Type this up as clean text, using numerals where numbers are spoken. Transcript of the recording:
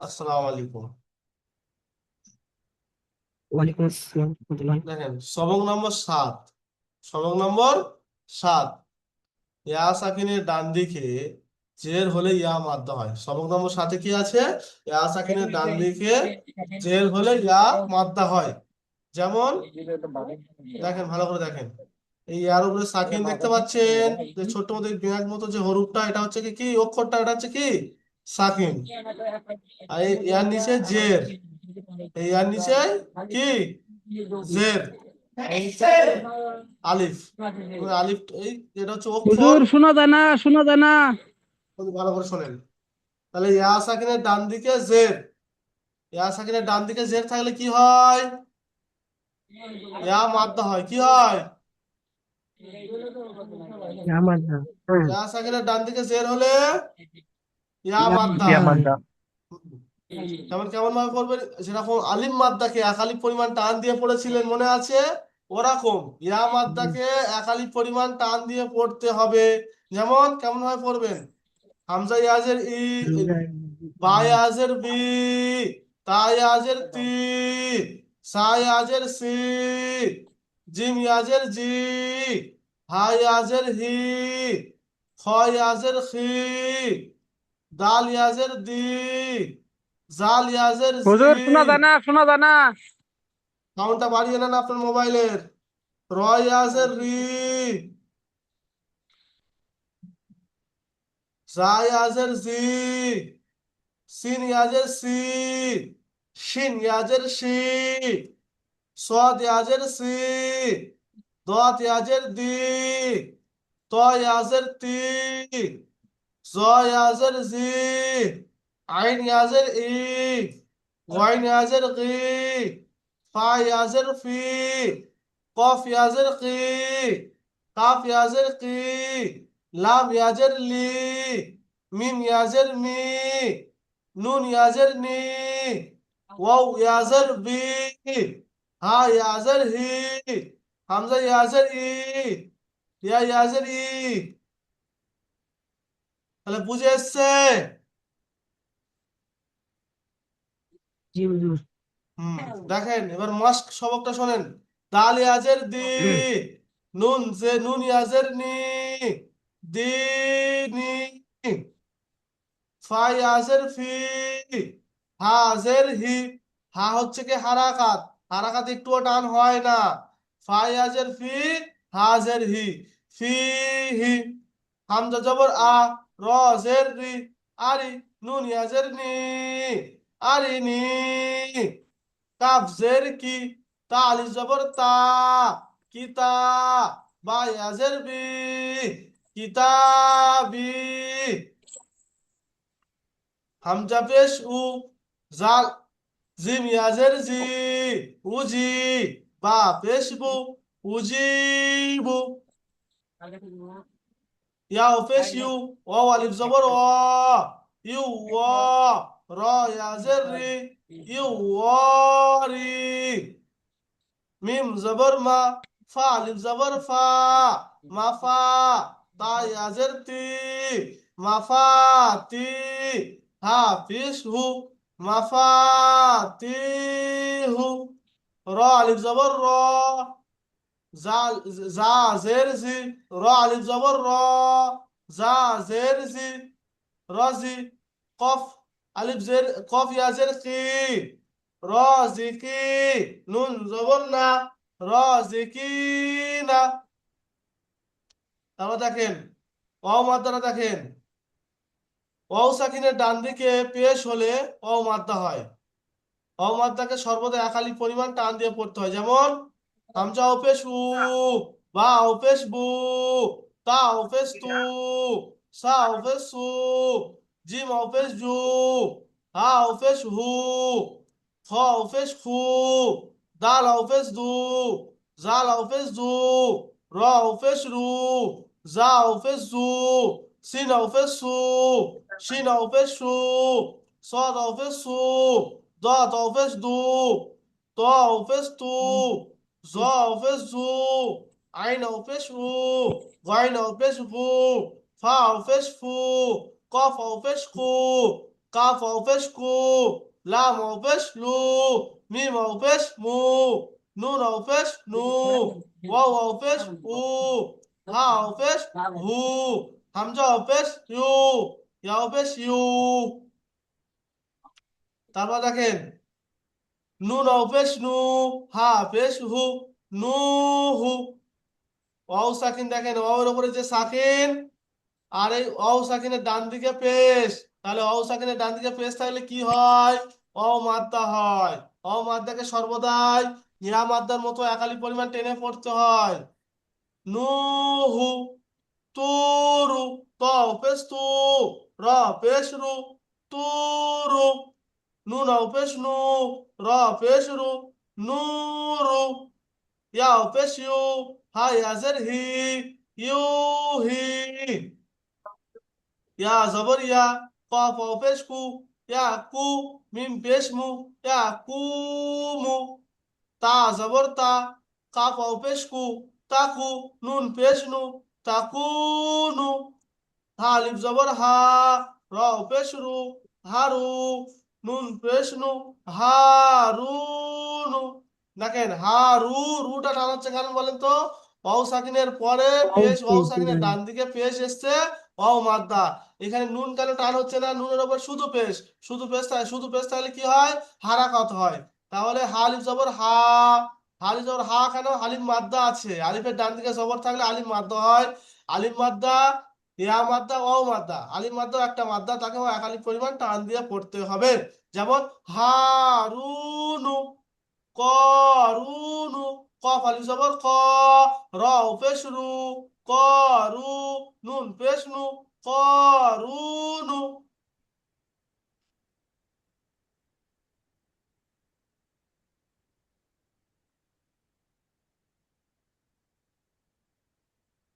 আসসালামু আলাইকুম। ওয়ালাইকুম আসসালাম রহমতুল্লাহ। দেখেন সবক নম্বর 7। সবক নম্বর 7, ইয়া সাকিনের ডান দিকে জের হলে ইয়া মাদ্দা হয়। সবক নম্বর 7-এ কি আছে? ইয়া সাকিনের ডান দিকে জের হলে ইয়া মাদ্দা হয়। যেমন দেখেন, ভালো করে দেখেন, এই ইয়ার উপরে সাকিন দেখতে পাচ্ছেন, যে ছোট্ট মতো বিরাট মতো যে হরফটা, এটা হচ্ছে কি কি অক্ষরটা, এটা হচ্ছে কি সাকিন। আর এই ইয়ার নিচে জের, এই ইয়ার নিচে কি জের, এই নিচে আলিফ। আলিফ এই এটা হচ্ছে অক্ষর। হুজুর শোনা যায় না, শোনা যায় না। ভালো করে শোনেন, তাহলে ইয়া সাকিনের ডান দিকে জের, ইয়া সাকিনের ডান দিকে জের থাকলে কি হয়? ইয়া মাদ্দা হয়। কি হয়? আমার না। হ্যাঁ। ইয়া সাকিনের ডান দিকে জের হলে ইয়া ইয়া মাদ্দা মাদ্দা হয়। হয়। যেমন কেমন ভাবে পড়বেন, যেরকম আলিম মাদ্দাকে একালিপ পরিমাণ টান দিয়ে পড়েছিলেন মনে আছে, ওরকম ইয়া মাদ্দাকে একালিপ পরিমাণ টান দিয়ে পড়তে হবে। যেমন কেমন ভাবে পড়বেন? হামজা ইয়াজের ই, বা ইয়াজের বি, তা ইয়াজের তি, সা ইয়াজের সি, জিম ইয়াজের জি, হা ইয়াজের হি, খ ইয়াজের খি, দাল ইয়াজের দি, জাল ইয়াজের জি। হুজুর শোনা যায় না, শোনা যায় না। সাউন্ডটা বাড়িয়ে নেন আপনার মোবাইলের। র ইয়াজের রি, জা ইয়াজের জি, সিন ইয়াজের সি, শিন ইয়াজের শি, সদ ইয়াজের সি, দত ইয়াজের দি, ত ইয়াজের তি, জ ইয়াজের জি, আইন ইয়াজের ই, গইন ইয়াজের গি, ফা ইয়াজের ফি, কফ ইয়াজের কি, কাফ ইয়াজের কি, লাম ইয়াজের লি, মিম ইয়াজের মি, নুন ইয়াজের নি, ওয়াও ইয়াজের বি, হা ইয়াজের হি, হামজা ইয়াজের ই, ইয়া ইয়াজের ই। তাহলে বুঝে এসছে? জি হুজুর। হুম। দেখেন এবার মস্ক সবকটা শোনেন। দাল ইয়াজের দি, নুন ইয়াজের নি, দি নি, ফা ইয়াজের ফি, হাজের হি। হা হচ্ছে কি হারাকাত, হারাকাত একটুও টান হয় না। ফা ইয়াজের ফি, হাজের হি, ফি হি। হামজা জবর আ, র জের রি, আরি, নুন ইয়াজের নি, আরি নি। কাফ জের কি, তা আলিফ জবর তা, কিতা, বা ইয়াজের বি, কিতাবি। হামজা পেশ উ, জাল, জিম ইয়াজের জি, উজি, বা পেশ বু, উজিবু। ইয়া পেশ ইউ, ও আলিফ জবর অ, ইউ অ, র ইয়াজের রি, ইউ অ রি। মিম জবর মা, ফা আলিফ জবর ফা, মাফা, তা ইয়াজের তি, মাফা তি, হা পেশ হু, মাফা তি হু। র আলিফ জবর র, জা, জা জের জি, র আলিফ জবর র, জা জের জি, রজি। কফ আলিফ জের, কফ ইয়াজের কি, রজিকি, নুন জবর না, রজিকিনা। তাহলে দেখেন, অ মাত্রাটা দেখেন, অ সাকিনের ডান দিকে পেশ হলে অ মাত্রা হয়। অ মাত্রাকে সর্বদা একালি পরিমাণ টান দিয়ে পড়তে হয়। যেমন হামজা পেশ উ, বা পেশ বু, তা পেশ তু, সা পেশ সু, জিম পেশ জু, হা পেশ হু, খ পেশ খু, দাল পেশ দু, জাল পেশ দু, র পেশ রু, জা পেশ জু, সিন পেশ সু, শিন পেশ সু, صاد فيس سو، ضاد فيس دو، طا فيس تو، ظا فيس زو، عين فيس او، غين فيس غو، فا فيس فو، قاف فيس خو، কাফ ওয়াও পেশ কু, লাম ওয়াও পেশ লু, মিম ওয়াও পেশ মু, নুন ওয়াও পেশ নু, ওয়াও ওয়াও পেশ উ, হা ওয়াও পেশ হু, হামজা ওয়াও পেশ ইউ, ইয়া ওয়াও পেশ ইউ। তারপর দেখেন নুন ওয়াও পেশ নু, হা পেশ হু, নু হু। ওয়াও সাকিন দেখেন ওয়াও এর উপরে যে সাকিন, আর এই অও সাকিনের ডান দিকে পেশ, তাহলে অও সাকিনের ডান দিকে পেশ থাকলে কি হয়? অ মাদ্দা হয়। অ মাদ্দাকে সর্বদাই ইয়া মাদ্দার মতো একালি পরিমাণ টেনে পড়তে হয়। নুহু, তুরু, ত পেশ তু, র পেশ রু, তুরু, নুন পেশ নু, র পেশ রু, নুরু, ইয়া পেশ you, Ha ইয়াজের he, you he. ইয়া জবর ইয়া, কফ ওয়াও পেশ কু, ইয়া কু, মিম পেশ মু, ইয়া কুমু, তা জবর তা, কাফ ওয়াও পেশ কু, তাকু, নুন পেশ নু, তাকুনু, হা আলিফ জবর হা, র পেশ রু, হারু, নুন পেশ নু, হারুনু। দেখেন হারু, রুটা টান হচ্ছে কারণ বলেন তো, ওয়াও সাকিনের পরে পেশ, ওয়াও সাকিনের ডান দিকে পেশ এসছে, ওয়াও মাদ্দা। এখানে নুন কেন টান হচ্ছে না? নুনের ওপর শুধু পেশ, শুধু পেশ থাকে, শুধু পেশ থাকলে কি হয়? হারাকাত হয়। তাহলে হা আলিফ জবর হা, আলিফ জবর হা কেন? আলিফ মাদ্দা আছে, আলিফের ডান দিকে জবর থাকলে আলিফ মাদ্দা হয়। আলিফ মাদ্দা, ইয়া মাদ্দা, ও মাদ্দা, আলিফ মাদ্দা একটা মাদ্দা, তাকে একালিক পরিমাণ টান দিয়ে পড়তে হবে। যেমন হারুনু, করুনু, কফ আলিফ জবর ক, র পেশ রু, করু, নুন পেশ নু, করুনু।